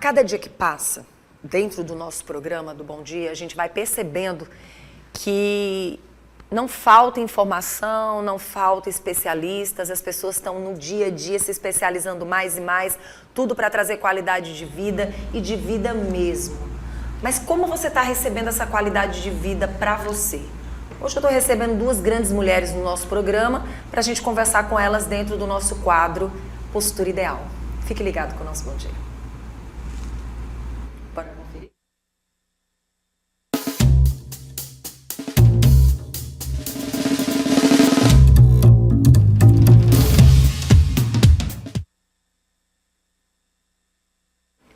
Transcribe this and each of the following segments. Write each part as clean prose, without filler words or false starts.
cada dia que passa, dentro do nosso programa do Bom Dia, a gente vai percebendo que não falta informação, não falta especialistas, as pessoas estão no dia a dia se especializando mais e mais, tudo para trazer qualidade de vida e de vida mesmo. Mas como você está recebendo essa qualidade de vida para você? Hoje eu estou recebendo duas grandes mulheres no nosso programa para a gente conversar com elas dentro do nosso quadro Postura Ideal. Fique ligado com o nosso Bom Dia. Bora conferir?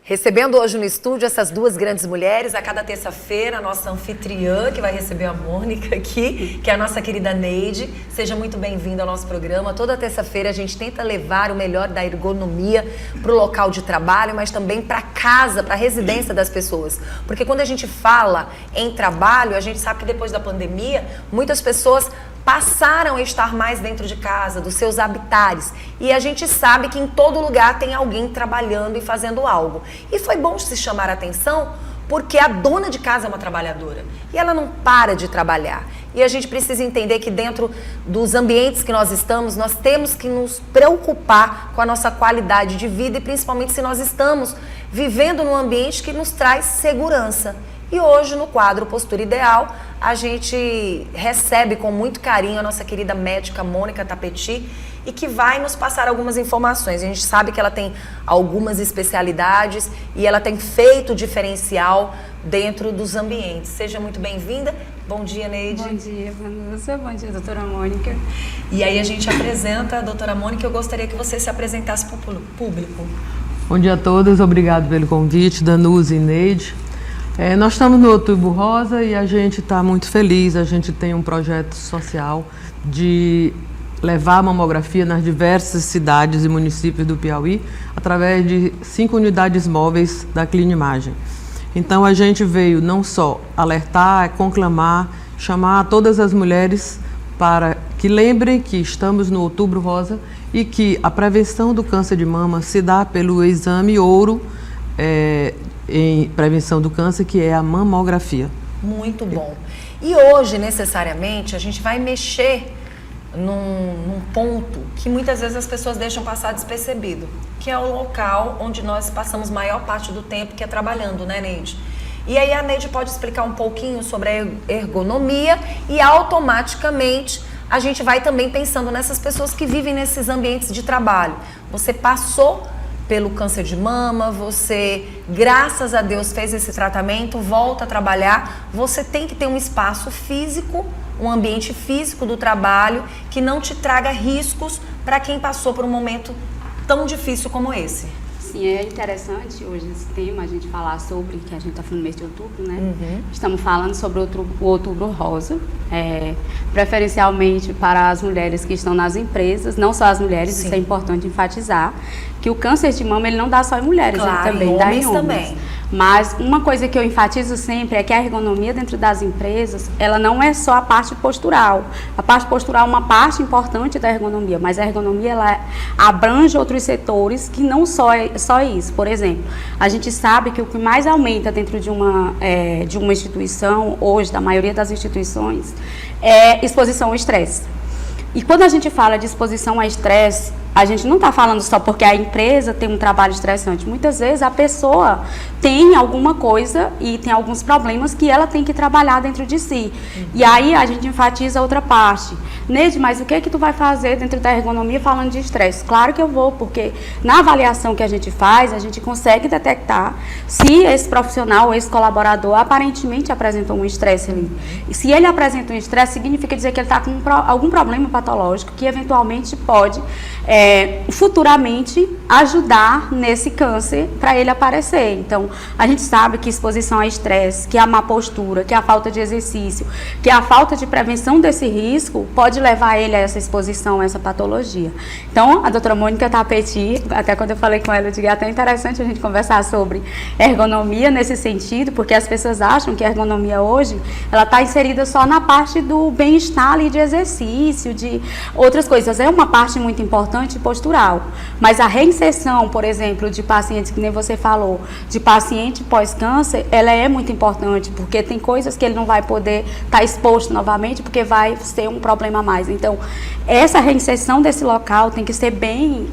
Recebendo hoje no estúdio essas duas grandes mulheres, a cada terça-feira, a nossa anfitriã, que vai receber a Mônica aqui, que é a nossa querida Neide. Seja muito bem-vinda ao nosso programa. Toda terça-feira a gente tenta levar o melhor da ergonomia para o local de trabalho, mas também para casa, para a residência das pessoas. Porque quando a gente fala em trabalho, a gente sabe que depois da pandemia, muitas pessoas passaram a estar mais dentro de casa, dos seus habitares. E a gente sabe que em todo lugar tem alguém trabalhando e fazendo algo. E foi bom se chamar a atenção porque a dona de casa é uma trabalhadora. E ela não para de trabalhar. E a gente precisa entender que dentro dos ambientes que nós estamos, nós temos que nos preocupar com a nossa qualidade de vida e principalmente se nós estamos vivendo num ambiente que nos traz segurança. E hoje, no quadro Postura Ideal, a gente recebe com muito carinho a nossa querida médica Mônica Tapeti e que vai nos passar algumas informações. A gente sabe que ela tem algumas especialidades e ela tem feito diferencial dentro dos ambientes. Seja muito bem-vinda. Bom dia, Neide. Bom dia, Vanessa. Bom dia, doutora Mônica. E aí a gente apresenta a doutora Mônica. Eu gostaria que você se apresentasse para o público. Bom dia a todas. Obrigado pelo convite, Danusa e Neide. Nós estamos no Outubro Rosa e a gente está muito feliz. A gente tem um projeto social de levar a mamografia nas diversas cidades e municípios do Piauí através de 5 unidades móveis da Clinimagem. Então a gente veio não só alertar, conclamar, chamar todas as mulheres para que lembrem que estamos no Outubro Rosa e que a prevenção do câncer de mama se dá pelo exame ouro em prevenção do câncer, que é a mamografia. Muito bom. E hoje, necessariamente, a gente vai mexer num ponto que muitas vezes as pessoas deixam passar despercebido, que é o local onde nós passamos maior parte do tempo, que é trabalhando, né, Neide? E aí a Neide pode explicar um pouquinho sobre a ergonomia e automaticamente a gente vai também pensando nessas pessoas que vivem nesses ambientes de trabalho. Você passou pelo câncer de mama, você, graças a Deus, fez esse tratamento, volta a trabalhar, você tem que ter um espaço físico, um ambiente físico do trabalho que não te traga riscos para quem passou por um momento tão difícil como esse. Sim, é interessante hoje esse tema, a gente falar sobre, que a gente está falando no mês de outubro, né? Uhum. Estamos falando sobre o Outubro Rosa, preferencialmente para as mulheres que estão nas empresas, não só as mulheres, Sim. Isso é importante enfatizar, que o câncer de mama ele não dá só em mulheres, claro, ele também dá em homens. Também. Mas uma coisa que eu enfatizo sempre é que a ergonomia dentro das empresas, ela não é só a parte postural. A parte postural é uma parte importante da ergonomia, mas a ergonomia ela abrange outros setores que não só isso. Por exemplo, a gente sabe que o que mais aumenta dentro de uma instituição, hoje, da maioria das instituições, é exposição ao estresse. E quando a gente fala de exposição a estresse, a gente não está falando só porque a empresa tem um trabalho estressante. Muitas vezes a pessoa tem alguma coisa e tem alguns problemas que ela tem que trabalhar dentro de si. E aí a gente enfatiza outra parte. Neide, mas o que é que tu vai fazer dentro da ergonomia falando de estresse? Claro que eu vou, porque na avaliação que a gente faz, a gente consegue detectar se esse profissional, esse colaborador, aparentemente apresentou um estresse ali. E se ele apresenta um estresse, significa dizer que ele está com algum problema patológico que eventualmente pode futuramente ajudar nesse câncer para ele aparecer. Então, a gente sabe que exposição a estresse, que a má postura, que a falta de exercício, que a falta de prevenção desse risco pode levar ele a essa exposição, a essa patologia. Então, a doutora Mônica Tapeti, até quando eu falei com ela, eu digo, é até interessante a gente conversar sobre ergonomia nesse sentido, porque as pessoas acham que a ergonomia hoje, ela está inserida só na parte do bem-estar ali de exercício, de outras coisas. É uma parte muito importante, antipostural. Mas a reinserção, por exemplo, de pacientes, que nem você falou, de paciente pós-câncer, ela é muito importante, porque tem coisas que ele não vai poder estar exposto novamente, porque vai ser um problema a mais. Então, essa reinserção desse local tem que ser bem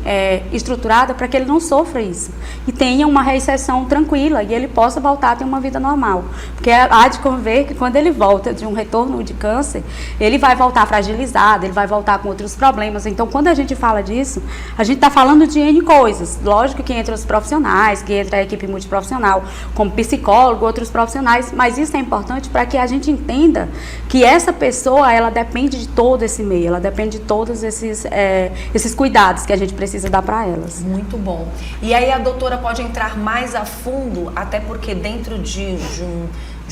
estruturada para que ele não sofra isso. E tenha uma reinserção tranquila e ele possa voltar a ter uma vida normal. Porque há de conver que quando ele volta de um retorno de câncer, ele vai voltar fragilizado, ele vai voltar com outros problemas. Então, quando a gente fala disso, a gente está falando de N coisas. Lógico que entra os profissionais, que entra a equipe multiprofissional, como psicólogo, outros profissionais, mas isso é importante para que a gente entenda que essa pessoa, ela depende de todo esse meio, ela depende de todos esses cuidados que a gente precisa dar para elas. Muito bom. E aí a doutora pode entrar mais a fundo, até porque dentro de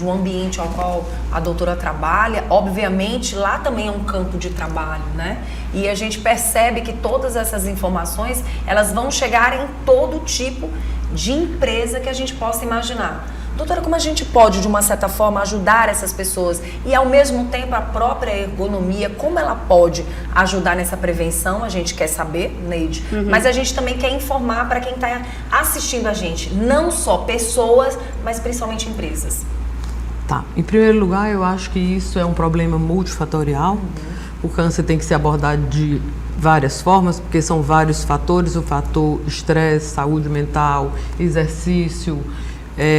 um ambiente ao qual a doutora trabalha, obviamente lá também é um campo de trabalho, né? E a gente percebe que todas essas informações, elas vão chegar em todo tipo de empresa que a gente possa imaginar. Doutora, como a gente pode, de uma certa forma, ajudar essas pessoas e, ao mesmo tempo, a própria ergonomia, como ela pode ajudar nessa prevenção? A gente quer saber, Neide, mas a gente também quer informar para quem está assistindo a gente, não só pessoas, mas principalmente empresas. Tá. Em primeiro lugar, eu acho que isso é um problema multifatorial. O câncer tem que ser abordado de várias formas, porque são vários fatores: o fator estresse, saúde mental, exercício,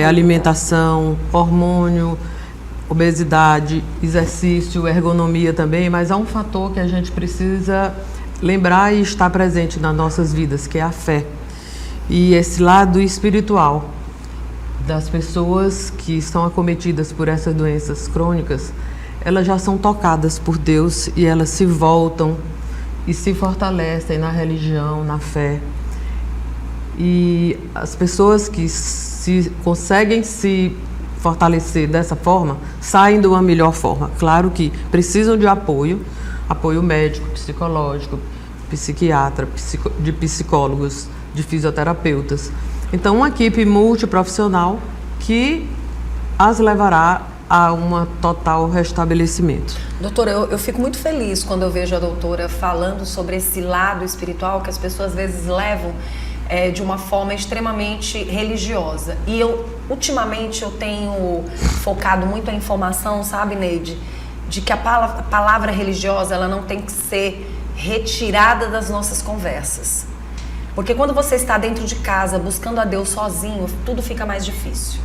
alimentação, hormônio, obesidade, exercício, ergonomia também, mas há um fator que a gente precisa lembrar e estar presente nas nossas vidas, que é a fé. E esse lado espiritual das pessoas que estão acometidas por essas doenças crônicas, elas já são tocadas por Deus e elas se voltam e se fortalecem na religião, na fé. E as pessoas que conseguem se fortalecer dessa forma, saem de uma melhor forma. Claro que precisam de apoio médico, psicológico, psiquiatra, de psicólogos, de fisioterapeutas. Então, uma equipe multiprofissional que as levará a um total restabelecimento. Doutora, eu fico muito feliz quando eu vejo a doutora falando sobre esse lado espiritual que as pessoas às vezes levam de uma forma extremamente religiosa. E ultimamente, eu tenho focado muito a informação, sabe, Neide, de que a palavra religiosa, ela não tem que ser retirada das nossas conversas. Porque quando você está dentro de casa, buscando a Deus sozinho, tudo fica mais difícil.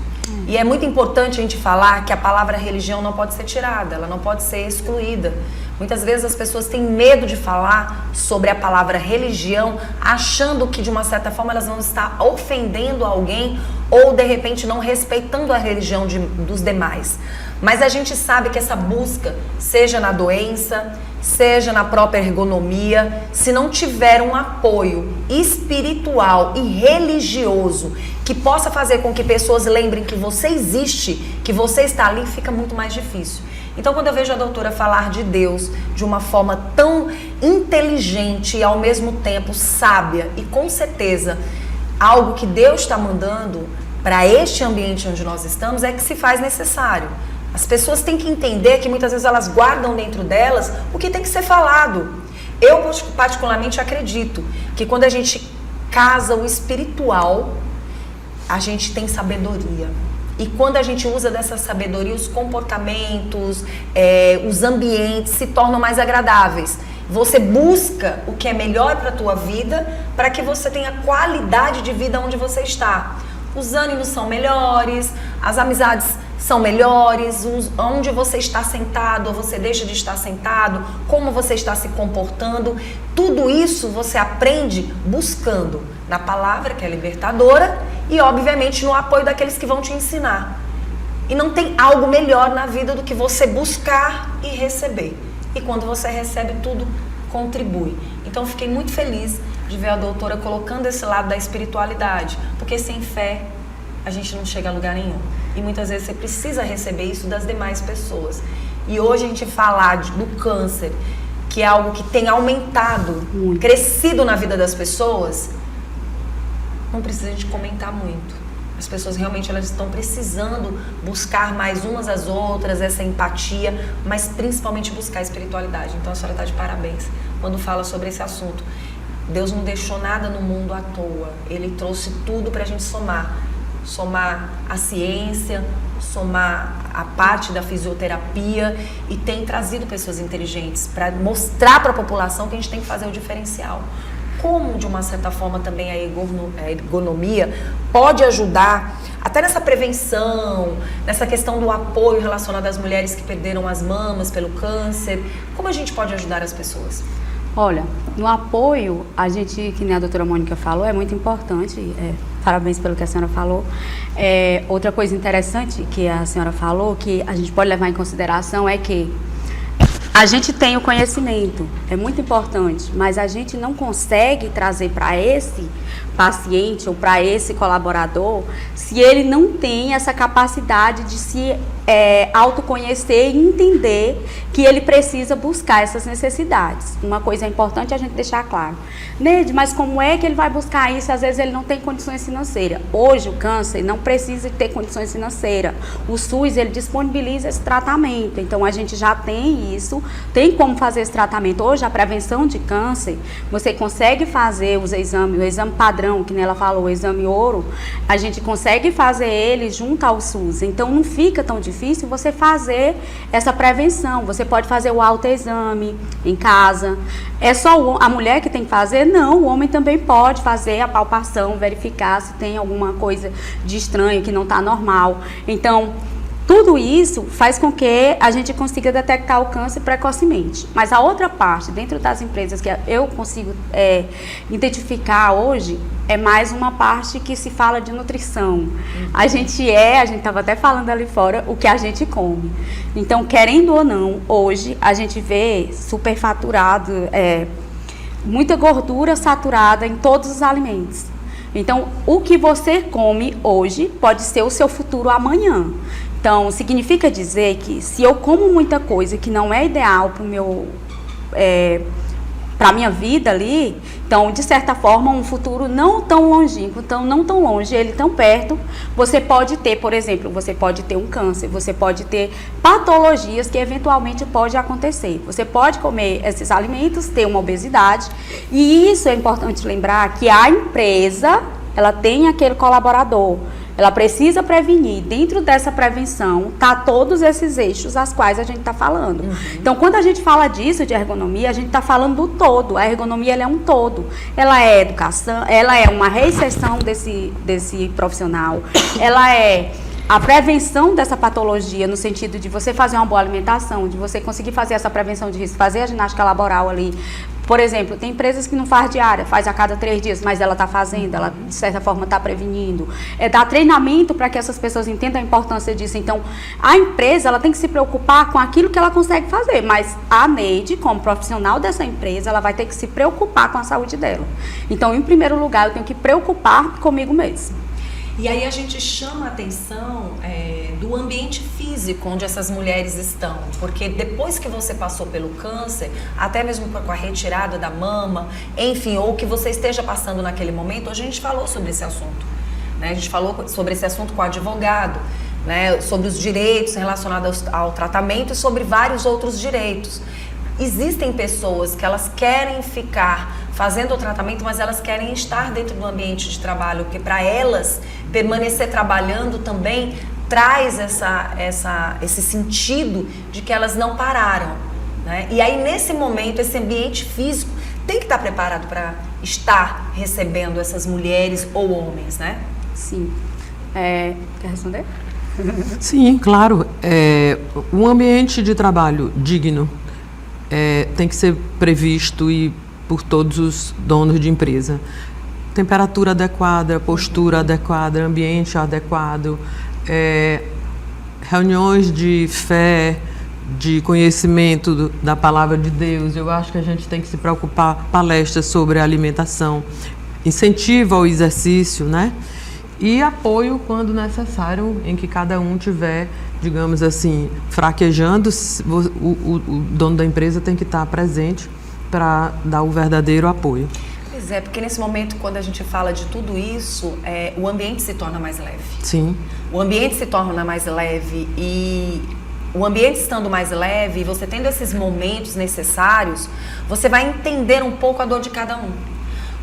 E é muito importante a gente falar que a palavra religião não pode ser tirada, ela não pode ser excluída. Muitas vezes as pessoas têm medo de falar sobre a palavra religião, achando que de uma certa forma elas vão estar ofendendo alguém ou de repente não respeitando a religião dos demais. Mas a gente sabe que essa busca, seja na doença, seja na própria ergonomia, se não tiver um apoio espiritual e religioso que possa fazer com que pessoas lembrem que você existe, que você está ali, fica muito mais difícil. Então, quando eu vejo a doutora falar de Deus de uma forma tão inteligente e ao mesmo tempo sábia e com certeza algo que Deus está mandando para este ambiente onde nós estamos, é que se faz necessário. As pessoas têm que entender que muitas vezes elas guardam dentro delas o que tem que ser falado. Eu particularmente acredito que quando a gente casa o espiritual, a gente tem sabedoria. E quando a gente usa dessa sabedoria, os comportamentos, os ambientes se tornam mais agradáveis. Você busca o que é melhor para a tua vida, para que você tenha qualidade de vida onde você está. Os ânimos são melhores, as amizades são melhores, onde você está sentado ou você deixa de estar sentado, como você está se comportando. Tudo isso você aprende buscando na palavra, que é libertadora, e obviamente no apoio daqueles que vão te ensinar. E não tem algo melhor na vida do que você buscar e receber. E quando você recebe, tudo contribui. Então fiquei muito feliz de ver a doutora colocando esse lado da espiritualidade, porque sem fé a gente não chega a lugar nenhum. E muitas vezes você precisa receber isso das demais pessoas. E hoje a gente falar do câncer, que é algo que tem aumentado, crescido na vida das pessoas, não precisa a gente comentar muito. As pessoas realmente elas estão precisando buscar mais umas às outras, essa empatia, mas principalmente buscar a espiritualidade. Então a senhora está de parabéns quando fala sobre esse assunto. Deus não deixou nada no mundo à toa. Ele trouxe tudo para a gente somar. Somar a ciência, somar a parte da fisioterapia e tem trazido pessoas inteligentes para mostrar para a população que a gente tem que fazer o diferencial. Como, de uma certa forma, também a ergonomia pode ajudar até nessa prevenção, nessa questão do apoio relacionado às mulheres que perderam as mamas pelo câncer. Como a gente pode ajudar as pessoas? Olha, no apoio, a gente, que nem a doutora Mônica falou, é muito importante, parabéns pelo que a senhora falou. Outra coisa interessante que a senhora falou, que a gente pode levar em consideração, é que a gente tem o conhecimento, é muito importante, mas a gente não consegue trazer para esse paciente ou para esse colaborador se ele não tem essa capacidade de se autoconhecer e entender que ele precisa buscar essas necessidades. Uma coisa importante é a gente deixar claro. Neide, mas como é que ele vai buscar isso? Às vezes ele não tem condições financeiras. Hoje o câncer não precisa ter condições financeiras. O SUS, ele disponibiliza esse tratamento. Então a gente já tem isso, tem como fazer esse tratamento. Hoje a prevenção de câncer, você consegue fazer os exames, o exame padrão, que nem ela falou, o exame ouro, a gente consegue fazer ele junto ao SUS. Então não fica tão difícil você fazer essa prevenção. Você pode fazer o autoexame em casa. É só a mulher que tem que fazer? Não, o homem também pode fazer a palpação, verificar se tem alguma coisa de estranho que não está normal. Então, tudo isso faz com que a gente consiga detectar o câncer precocemente. Mas a outra parte, dentro das empresas que eu consigo identificar hoje, é mais uma parte que se fala de nutrição. A gente estava até falando ali fora, o que a gente come. Então, querendo ou não, hoje a gente vê superfaturado, muita gordura saturada em todos os alimentos. Então, o que você come hoje pode ser o seu futuro amanhã. Então, significa dizer que se eu como muita coisa que não é ideal para a minha vida ali, então, de certa forma, um futuro não tão longínquo, não tão longe, ele tão perto, você pode ter, por exemplo, você pode ter um câncer, você pode ter patologias que eventualmente pode acontecer. Você pode comer esses alimentos, ter uma obesidade, e isso é importante lembrar que a empresa, ela tem aquele colaborador. Ela precisa prevenir. Dentro dessa prevenção, tá todos esses eixos às quais a gente está falando. Então, quando a gente fala disso, de ergonomia, a gente está falando do todo. A ergonomia, ela é um todo. Ela é educação, ela é uma reinserção desse profissional. Ela é a prevenção dessa patologia, no sentido de você fazer uma boa alimentação, de você conseguir fazer essa prevenção de risco, fazer a ginástica laboral ali. Por exemplo, tem empresas que não faz diária, faz a cada 3 dias, mas ela está fazendo, ela de certa forma está prevenindo. Dar treinamento para que essas pessoas entendam a importância disso. Então, a empresa, ela tem que se preocupar com aquilo que ela consegue fazer, mas a Neide, como profissional dessa empresa, ela vai ter que se preocupar com a saúde dela. Então, em primeiro lugar, eu tenho que preocupar comigo mesma. E aí a gente chama a atenção do ambiente físico onde essas mulheres estão, porque depois que você passou pelo câncer, até mesmo com a retirada da mama, enfim, ou que você esteja passando naquele momento, hoje a gente falou sobre esse assunto, né? A gente falou sobre esse assunto com o advogado, né? Sobre os direitos relacionados ao tratamento e sobre vários outros direitos. Existem pessoas que elas querem ficar fazendo o tratamento, mas elas querem estar dentro do ambiente de trabalho, porque para elas permanecer trabalhando também traz esse sentido de que elas não pararam, né? E aí, nesse momento, esse ambiente físico tem que estar preparado para estar recebendo essas mulheres ou homens, né? Sim. Quer responder? Sim, claro. Um ambiente de trabalho digno tem que ser previsto por todos os donos de empresa. Temperatura adequada, postura adequada, ambiente adequado, reuniões de fé, de conhecimento da palavra de Deus. Eu acho que a gente tem que se preocupar, palestras sobre alimentação, incentivo ao exercício, né? E apoio quando necessário, em que cada um tiver, digamos assim, fraquejando, o dono da empresa tem que estar presente para dar o verdadeiro apoio. Pois é, porque nesse momento, quando a gente fala de tudo isso, o ambiente se torna mais leve. Sim. O ambiente se torna mais leve e o ambiente estando mais leve, você tendo esses momentos necessários, você vai entender um pouco a dor de cada um.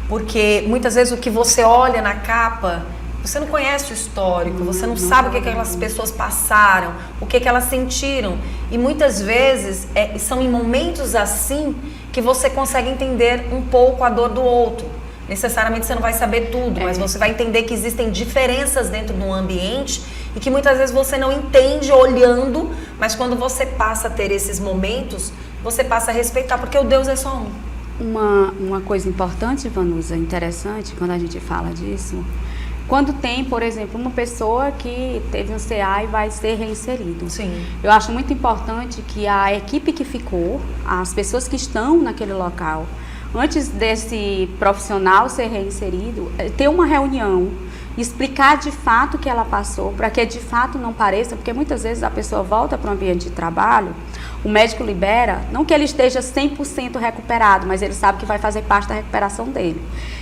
Porque muitas vezes o que você olha na capa, você não conhece o histórico, você não sabe o que aquelas pessoas passaram, o que elas sentiram. E muitas vezes são em momentos assim que você consegue entender um pouco a dor do outro. Necessariamente você não vai saber tudo, mas você vai entender que existem diferenças dentro de um ambiente e que muitas vezes você não entende olhando, mas quando você passa a ter esses momentos, você passa a respeitar, porque o Deus é só um. Uma coisa importante, Vanusa, interessante, quando a gente fala disso, quando tem, por exemplo, uma pessoa que teve um CA e vai ser reinserido. Sim. Eu acho muito importante que a equipe que ficou, as pessoas que estão naquele local, antes desse profissional ser reinserido, ter uma reunião, explicar de fato o que ela passou, para que de fato não pareça, porque muitas vezes a pessoa volta para o ambiente de trabalho, o médico libera, não que ele esteja 100% recuperado, mas ele sabe que vai fazer parte da recuperação dele.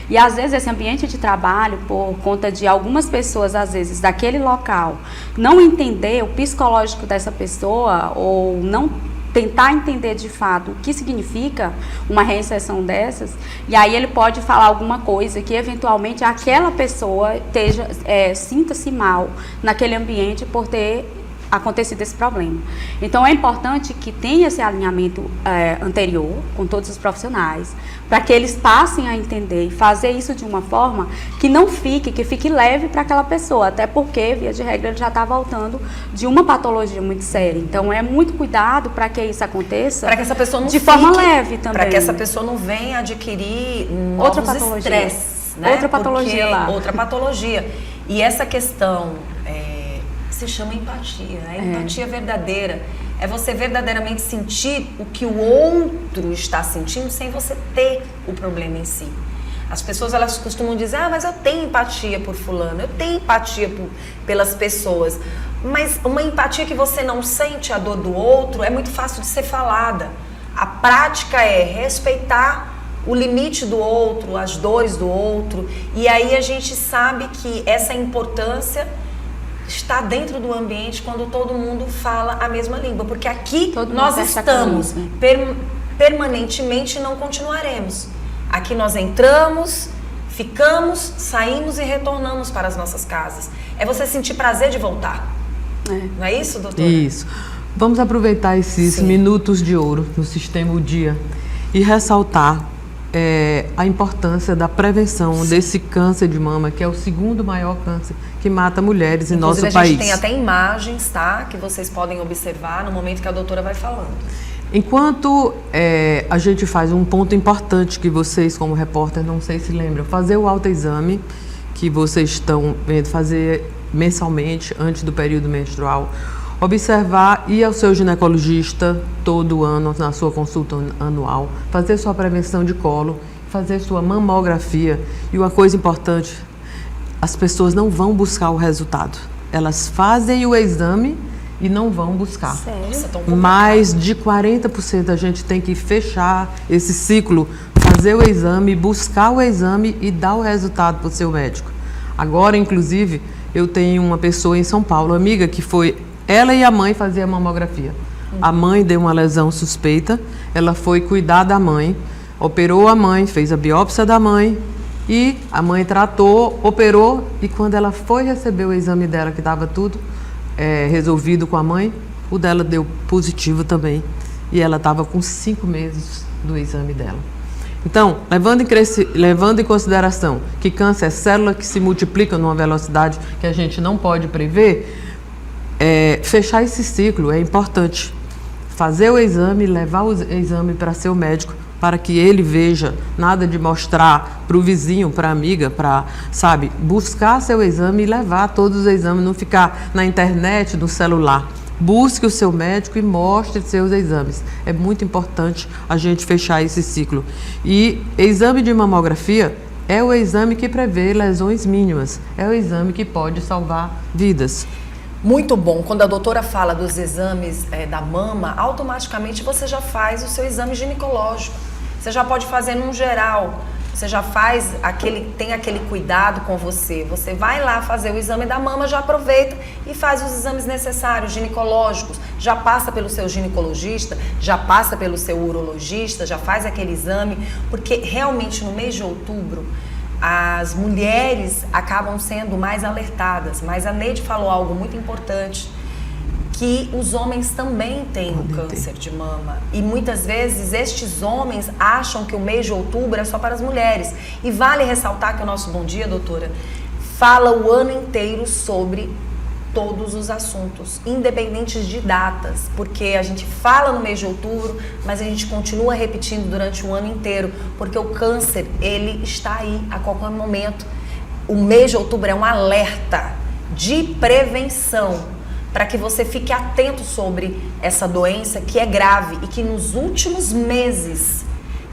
E às vezes esse ambiente de trabalho, por conta de algumas pessoas, às vezes, daquele local, não entender o psicológico dessa pessoa, ou não tentar entender de fato o que significa uma reinserção dessas, e aí ele pode falar alguma coisa que eventualmente aquela pessoa sinta-se mal naquele ambiente por ter acontecido esse problema. Então é importante que tenha esse alinhamento anterior com todos os profissionais, para que eles passem a entender e fazer isso de uma forma que fique leve para aquela pessoa, até porque, via de regra, ele já está voltando de uma patologia muito séria. Então é muito cuidado para que isso aconteça, para que essa pessoa não de forma leve também. Para que essa pessoa não venha adquirir outra novos patologia, estresses, né? Outra patologia lá. Outra patologia. E essa questão se chama empatia. A empatia verdadeira é você verdadeiramente sentir o que o outro está sentindo sem você ter o problema em si. As pessoas, elas costumam dizer, mas eu tenho empatia por fulano, eu tenho empatia pelas pessoas. Mas uma empatia que você não sente a dor do outro é muito fácil de ser falada. A prática é respeitar o limite do outro, as dores do outro. E aí a gente sabe que essa importância está dentro do ambiente quando todo mundo fala a mesma língua, porque aqui nós estamos permanentemente e não continuaremos. Aqui nós entramos, ficamos, saímos e retornamos para as nossas casas. É você sentir prazer de voltar. Não é isso, doutora? Isso. Vamos aproveitar esses minutos de ouro no Sistema O Dia e ressaltar a importância da prevenção desse câncer de mama, que é o segundo maior câncer que mata mulheres em nosso país. A gente tem até imagens, tá? Que vocês podem observar no momento que a doutora vai falando. Enquanto a gente faz um ponto importante que vocês, como repórter, não sei se lembram, fazer o autoexame que vocês estão vendo fazer mensalmente, antes do período menstrual, observar, ir ao seu ginecologista todo ano, na sua consulta anual, fazer sua prevenção de colo, fazer sua mamografia. E uma coisa importante, as pessoas não vão buscar o resultado. Elas fazem o exame e não vão buscar. Sério? Mais de 40% a gente tem que fechar esse ciclo, fazer o exame, buscar o exame e dar o resultado para o seu médico. Agora, inclusive, eu tenho uma pessoa em São Paulo, amiga, que foi ela e a mãe fazer a mamografia. A mãe deu uma lesão suspeita, ela foi cuidar da mãe, operou a mãe, fez a biópsia da mãe e a mãe tratou, operou, e quando ela foi receber o exame dela, que estava tudo resolvido com a mãe, o dela deu positivo também e ela estava com 5 meses do exame dela. Então, levando em consideração que câncer é célula que se multiplica numa velocidade que a gente não pode prever, fechar esse ciclo é importante. Fazer o exame, levar o exame para seu médico, para que ele veja, nada de mostrar para o vizinho, para a amiga, buscar seu exame e levar todos os exames, não ficar na internet, no celular. Busque o seu médico e mostre seus exames. É muito importante a gente fechar esse ciclo. E exame de mamografia é o exame que prevê lesões mínimas, é o exame que pode salvar vidas. Muito bom. Quando a doutora fala dos exames da mama, automaticamente você já faz o seu exame ginecológico. Você já pode fazer num geral. você já tem aquele cuidado com você. Você vai lá fazer o exame da mama, já aproveita e faz os exames necessários, ginecológicos, já passa pelo seu ginecologista, já passa pelo seu urologista, já faz aquele exame, porque realmente no mês de outubro as mulheres acabam sendo mais alertadas. Mas a Neide falou algo muito importante, que os homens também têm o câncer de mama. E muitas vezes estes homens acham que o mês de outubro é só para as mulheres. E vale ressaltar que o nosso Bom Dia, doutora, fala o ano inteiro sobre todos os assuntos, independentes de datas, porque a gente fala no mês de outubro, mas a gente continua repetindo durante o ano inteiro, porque o câncer, ele está aí a qualquer momento. O mês de outubro é um alerta de prevenção, para que você fique atento sobre essa doença que é grave e que nos últimos meses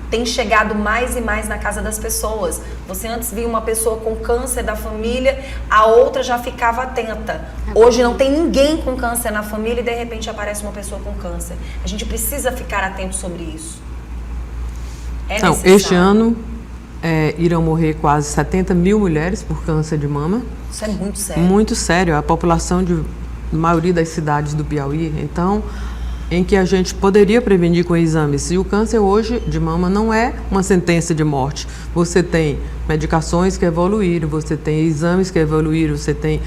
tem chegado mais e mais na casa das pessoas. Você antes via uma pessoa com câncer da família, a outra já ficava atenta. Hoje não tem ninguém com câncer na família e de repente aparece uma pessoa com câncer. A gente precisa ficar atento sobre isso. Então, este ano irão morrer quase 70 mil mulheres por câncer de mama. Isso é muito sério. Muito sério. A população de maioria das cidades do Piauí, então, em que a gente poderia prevenir com exames. E o câncer hoje de mama não é uma sentença de morte. Você tem medicações que evoluíram, você tem exames que evoluíram, você tem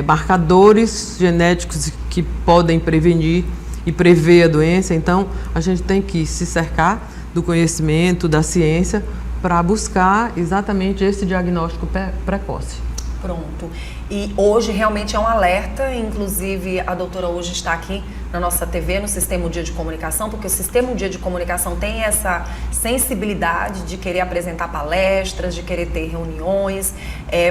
marcadores genéticos que podem prevenir e prever a doença. Então, a gente tem que se cercar do conhecimento, da ciência, para buscar exatamente esse diagnóstico precoce. Pronto. E hoje realmente é um alerta, inclusive a doutora hoje está aqui na nossa TV, no Sistema Dia de Comunicação, porque o Sistema Dia de Comunicação tem essa sensibilidade de querer apresentar palestras, de querer ter reuniões,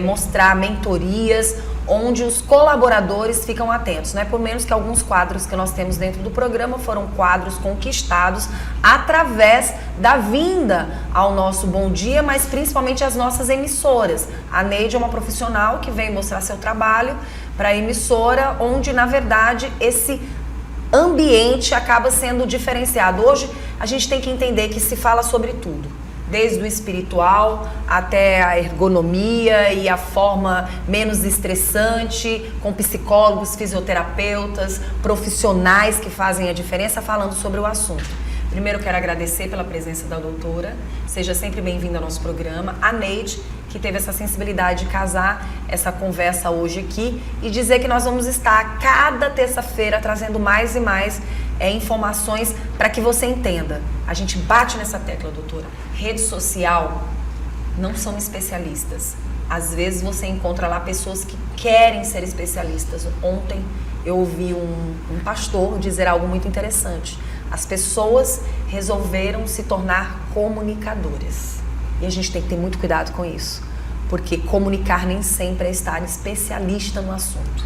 mostrar mentorias, onde os colaboradores ficam atentos, né? Por menos que alguns quadros que nós temos dentro do programa foram quadros conquistados através da vinda ao nosso Bom Dia, mas principalmente as nossas emissoras. A Neide é uma profissional que vem mostrar seu trabalho para a emissora, onde na verdade esse ambiente acaba sendo diferenciado. Hoje a gente tem que entender que se fala sobre tudo, desde o espiritual até a ergonomia e a forma menos estressante, com psicólogos, fisioterapeutas, profissionais que fazem a diferença falando sobre o assunto. Primeiro quero agradecer pela presença da doutora, seja sempre bem-vinda ao nosso programa. A Neide, que teve essa sensibilidade de casar essa conversa hoje aqui e dizer que nós vamos estar cada terça-feira trazendo mais e mais informações para que você entenda. A gente bate nessa tecla, doutora. Rede social não são especialistas. Às vezes você encontra lá pessoas que querem ser especialistas. Ontem eu ouvi um pastor dizer algo muito interessante. As pessoas resolveram se tornar comunicadoras. E a gente tem que ter muito cuidado com isso, porque comunicar nem sempre é estar especialista no assunto.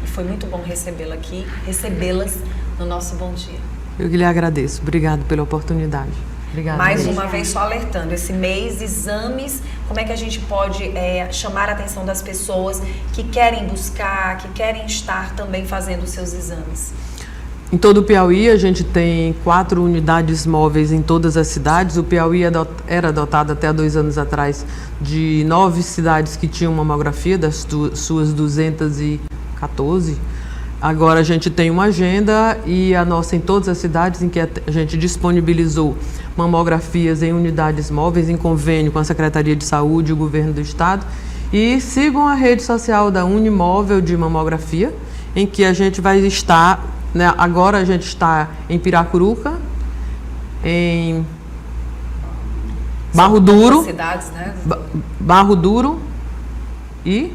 E foi muito bom recebê-la aqui, recebê-las no nosso Bom Dia. Eu que lhe agradeço. Obrigado pela oportunidade. Obrigada. Mais uma vez só alertando, esse mês, exames, como é que a gente pode chamar a atenção das pessoas que querem buscar, que querem estar também fazendo os seus exames? Em todo o Piauí, a gente tem 4 unidades móveis em todas as cidades. O Piauí era dotado até há 2 anos atrás de 9 cidades que tinham mamografia, das suas 214. Agora a gente tem uma agenda e a nossa em todas as cidades em que a gente disponibilizou mamografias em unidades móveis, em convênio com a Secretaria de Saúde e o Governo do Estado. E sigam a rede social da Unimóvel de Mamografia, em que a gente vai estar... Agora a gente está em Piracuruca, em Barro Duro, cidades, né? Barro Duro e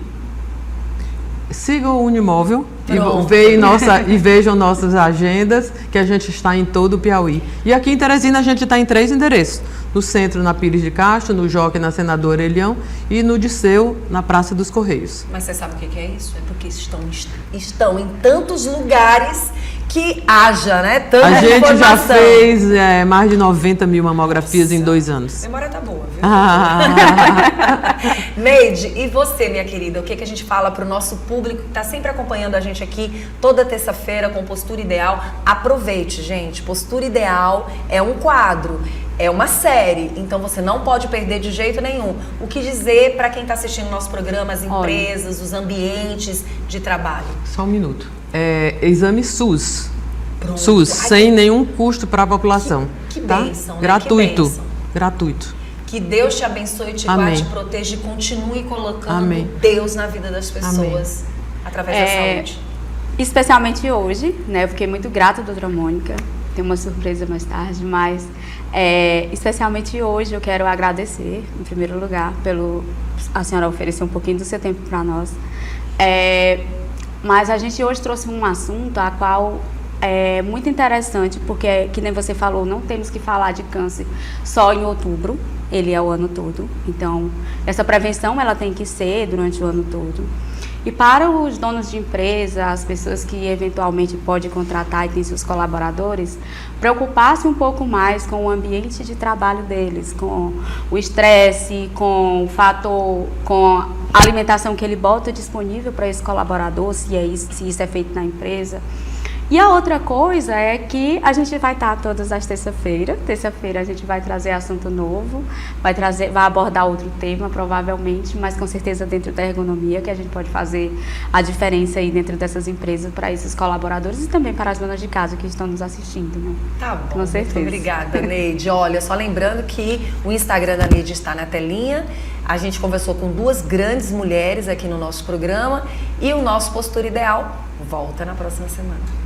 sigam o Unimóvel e vejam nossas agendas, que a gente está em todo o Piauí. E aqui em Teresina a gente está em 3 endereços. No centro, na Pires de Castro, no Jockey, na Senador Orelhão e no Disseu, na Praça dos Correios. Mas você sabe o que é isso? É porque estão em tantos lugares que haja, né? Tanta a gente informação. Já fez mais de 90 mil mamografias em 2 anos. A memória tá boa, viu? Neide, e você, minha querida? O que a gente fala para o nosso público que está sempre acompanhando a gente aqui toda terça-feira com Postura Ideal? Aproveite, gente. Postura Ideal é um quadro é uma série, então você não pode perder de jeito nenhum. O que dizer para quem está assistindo o nosso programa, as empresas, os ambientes de trabalho? Só um minuto. Exame SUS. Pronto. SUS, sem nenhum custo para a população. Que tá? bênção, né? Gratuito. Que bênção. Gratuito. Que Deus te abençoe, te guarde, te proteja e continue colocando Deus na vida das pessoas através da saúde. Especialmente hoje, né? Eu fiquei muito grata, doutora Mônica. Tem uma surpresa mais tarde, mas especialmente hoje eu quero agradecer, em primeiro lugar, pelo a senhora oferecer um pouquinho do seu tempo para nós. Mas a gente hoje trouxe um assunto a qual é muito interessante, porque, que nem você falou, não temos que falar de câncer só em outubro, ele é o ano todo. Então, essa prevenção ela tem que ser durante o ano todo. E para os donos de empresa, as pessoas que eventualmente podem contratar e têm seus colaboradores, preocupar-se um pouco mais com o ambiente de trabalho deles, com o estresse, com o fator, com a alimentação que ele bota disponível para esse colaborador, se isso é feito na empresa. E a outra coisa é que a gente vai estar todas as terça-feira. Terça-feira a gente vai trazer assunto novo, vai abordar outro tema provavelmente, mas com certeza dentro da ergonomia, que a gente pode fazer a diferença aí dentro dessas empresas para esses colaboradores e também para as donas de casa que estão nos assistindo, né? Tá bom, com certeza. Muito obrigada, Neide. Olha, só lembrando que o Instagram da Neide está na telinha. A gente conversou com duas grandes mulheres aqui no nosso programa e o nosso Postura Ideal volta na próxima semana.